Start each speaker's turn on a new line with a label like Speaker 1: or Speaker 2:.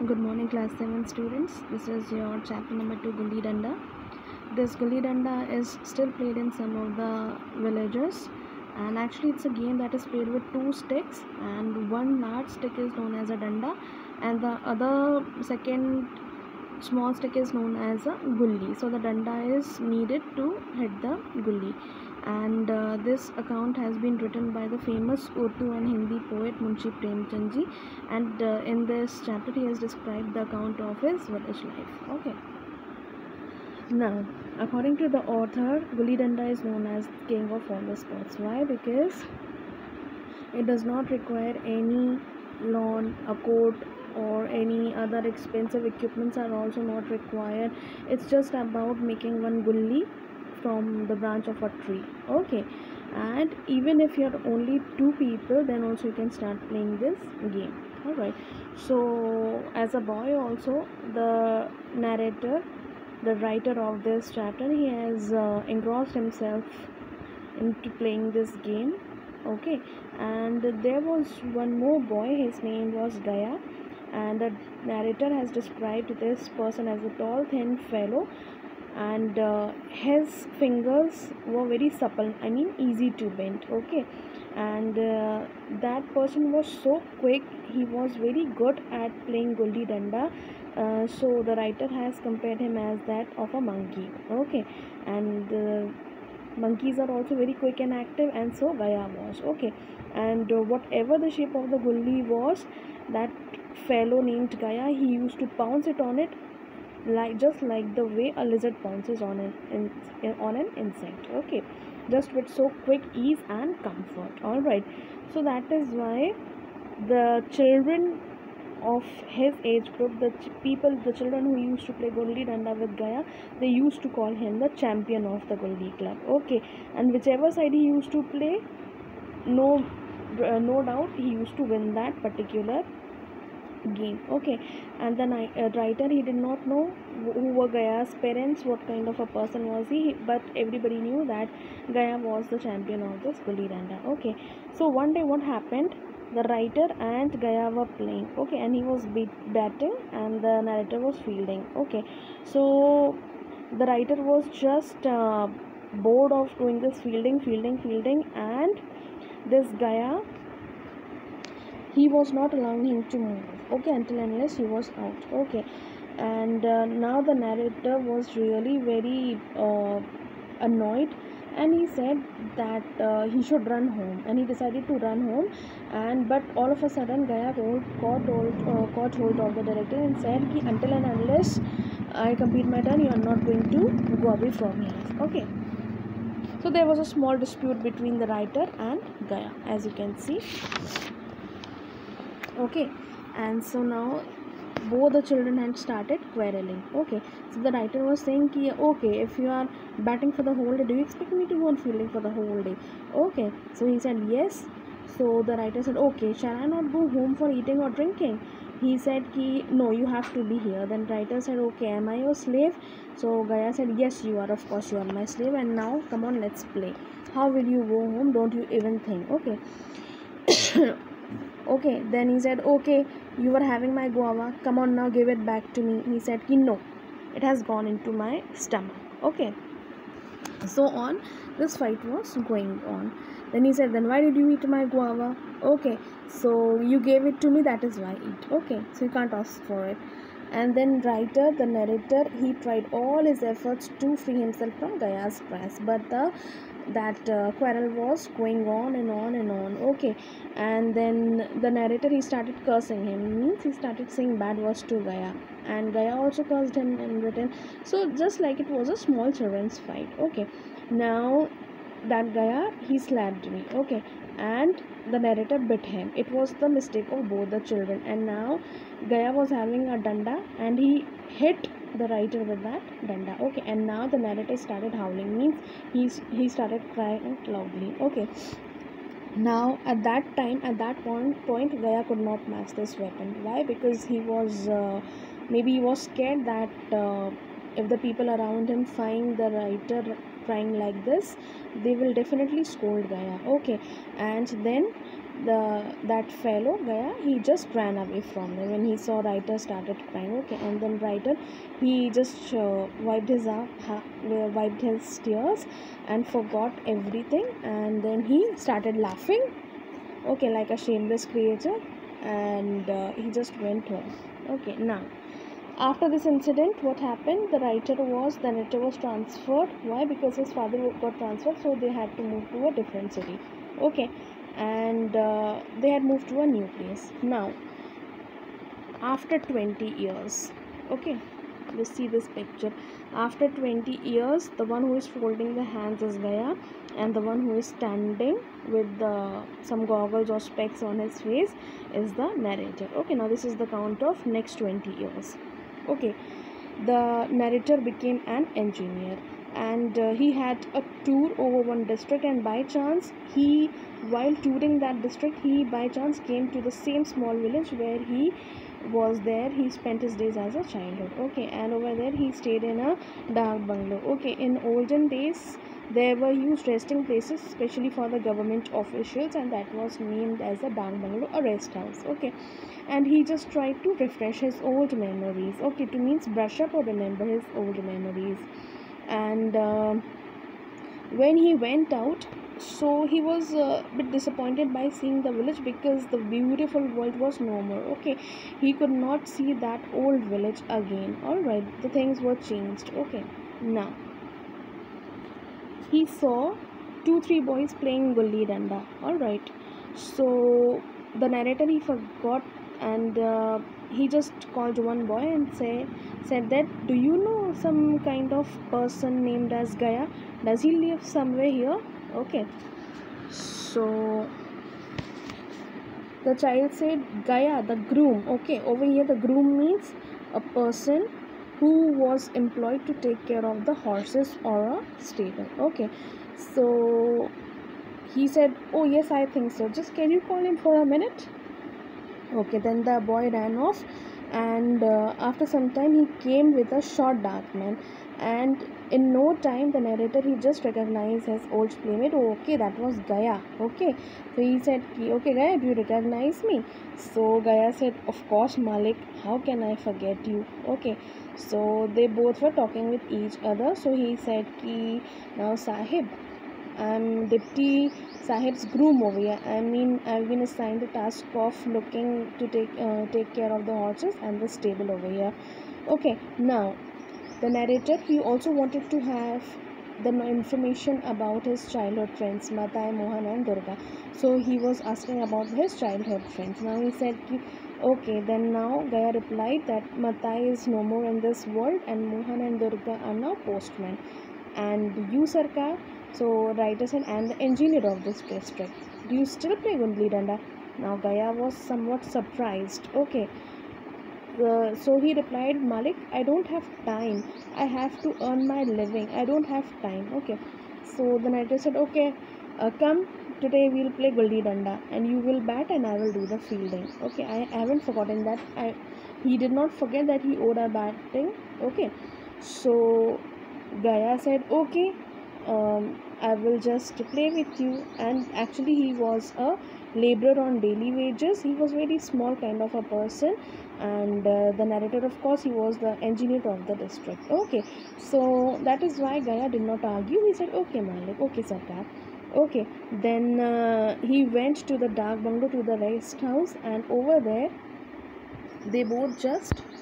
Speaker 1: Good morning, class 7 students. This is your chapter number 2, Gulli Danda. This Gulli Danda is still played in some of the villages, and actually it's a game that is played with two sticks, and one large stick is known as a danda, and the other second small stick is known as a gulli. So the danda is needed to hit the gulli, and this account has been written by the famous Urdu and Hindi poet Munshi Premchand ji, and in this chapter he has described the account of his village life. Okay, now according to the author, Gulli Danda is known as king of all the sports. Why? Because it does not require any lawn, a court, or any other expensive equipments are also not required. It's just about making one gulli from the branch of a tree. Okay, and even if you're only two people, then also you can start playing this game. All right, so as a boy also, the narrator, the writer of this chapter, he has engrossed himself into playing this game. Okay, and there was one more boy, his name was Gaya, and the narrator has described this person as a tall thin fellow, and his fingers were very supple, I mean easy to bend. Okay, and that person was so quick, he was very good at playing gulli danda. So the writer has compared him as that of a monkey. Okay, and monkeys are also very quick and active, and so Gaya was. Okay, and whatever the shape of the gulli was, that fellow named Gaya, he used to pounce it on it, like just like the way a lizard pounces on on an insect. Okay, just with so quick ease and comfort. All right, so that is why the children of his age group, the children who used to play gulli danda with Gaya, they used to call him the champion of the gulli club. Okay, and whichever side he used to play, no no doubt he used to win that particular game. Okay, and the writer, he did not know who were Gaya's parents, what kind of a person was he, but everybody knew that Gaya was the champion of this gulli danda. Okay, so one day what happened, the writer and Gaya were playing. Okay, and he was batting and the narrator was fielding. Okay, so the writer was just bored of doing this fielding, and this Gaya, he was not allowing him to move. Okay, until unless he was out. Okay, and now the narrator was really very annoyed, and he said that he should run home, and he decided to run home. And but all of a sudden Gaya caught hold of the director and said ki, until and unless I complete my turn, you are not going to go away from here. Okay, so there was a small dispute between the writer and Gaya, as you can see. Okay, and so now both the children had started quarreling. Okay, so the writer was saying ki, okay, if you are batting for the whole day, do you expect me to go on fielding for the whole day? Okay, so he said yes. So the writer said, okay, shall I not go home for eating or drinking? He said ki, no, you have to be here. Then writer said, okay, am I your slave? So Gaya said, yes, you are, of course you are my slave, and now come on, let's play. How will you go home? Don't you even think? Okay. Okay, then he said, okay, you were having my guava, come on now, give it back to me. He said, no, it has gone into my stomach. Okay, so on this fight was going on. Then he said, then why did you eat my guava? Okay, so you gave it to me, that is why I eat. Okay, so you can't ask for it. And then writer, the narrator, he tried all his efforts to free himself from Gaya's grasp, but that quarrel was going on and on and on. Okay, and then the narrator, he started cursing him, means he started saying bad words to Gaya, and Gaya also cursed him in return. So just like it was a small children's fight. Okay, now that Gaya, he slapped me. Okay, and the narrator bit him. It was the mistake of both the children, and now Gaya was having a danda and he hit the writer with that danda. Okay, and now the narrator started howling, means he started crying loudly. Okay, now at that point Gaya could not match this weapon. Why? Because he was maybe he was scared that if the people around him find the writer crying like this, they will definitely scold Gaya. Okay, and then that fellow Gaya, he just ran away from them when he saw Writer started crying. Okay, and then Writer, he just wiped his tears and forgot everything, and then he started laughing. Okay, like a shameless creature, and he just went home. Okay, now after this incident, what happened? The narrator was transferred. Why? Because his father got transferred, so they had to move to a different city. Okay, and they had moved to a new place. Now, after 20 years, okay, let's see this picture. After 20 years, the one who is folding the hands is Gaya, and the one who is standing with some goggles or specs on his face is the narrator. Okay, now this is the count of next 20 years. Okay, the narrator became an engineer, and he had a tour over one district, and by chance while touring that district, he by chance came to the same small village where he was there. He spent his days as a childhood. Okay, and over there he stayed in a dark bungalow. Okay, in olden days there were huge resting places especially for the government officials, and that was named as a dark bungalow, a rest house. Okay, and he just tried to refresh his old memories. Okay, to means brush up or remember his old memories. And when he went out, so he was a bit disappointed by seeing the village because the beautiful world was no more. Okay, he could not see that old village again. All right, the things were changed. Okay, now he saw 2 3 boys playing gulli danda. All right, so the narrator, he forgot, and he just called one boy and said that, do you know some kind of person named as Gaya? Does he live somewhere here? Okay, so the child said, Gaya, the groom. Okay, over here the groom means a person who was employed to take care of the horses or a stable. Okay, so he said, oh yes, I think so, just can you call him for a minute? Okay, then the boy ran off, and after some time he came with a short dark man, and in no time the narrator, he just recognized his old playmate. Oh, okay, that was Gaya. Okay, so he said, okay Gaya, do you recognize me? So Gaya said, of course Malik, how can I forget you? Okay, so they both were talking with each other. So he said, now Sahib, I'm Deputy Sahib's groom over here. I mean, I've been assigned the task of looking to take care of the horses and the stable over here. Okay, now the narrator, he also wanted to have the information about his childhood friends Matai, Mohan, and Durga. So he was asking about his childhood friends. Now he said, okay, then now Gaya replied that Matai is no more in this world, and Mohan and Durga are now postmen. And you, Sarkar? So writer said, I am the engineer of this district. Do you still play Gundli Danda? Now Gaya was somewhat surprised. Okay, so he replied, Malik, I don't have time. I have to earn my living. I don't have time. Okay, so the narrator said, okay, come, today we'll play Gulli Danda, and you will bat and I will do the fielding. Okay, I haven't forgotten that. He did not forget that he owed a batting. Okay, so Gaya said, okay, I will just play with you. And actually he was a laborer on daily wages. He was very small kind of a person, and the narrator, of course, he was the engineer of the district. Okay, so that is why Gaya did not argue. He said, okay Malik, okay Sarkar. Okay, then he went to the dark bungalow, to the rest house, and over there they both just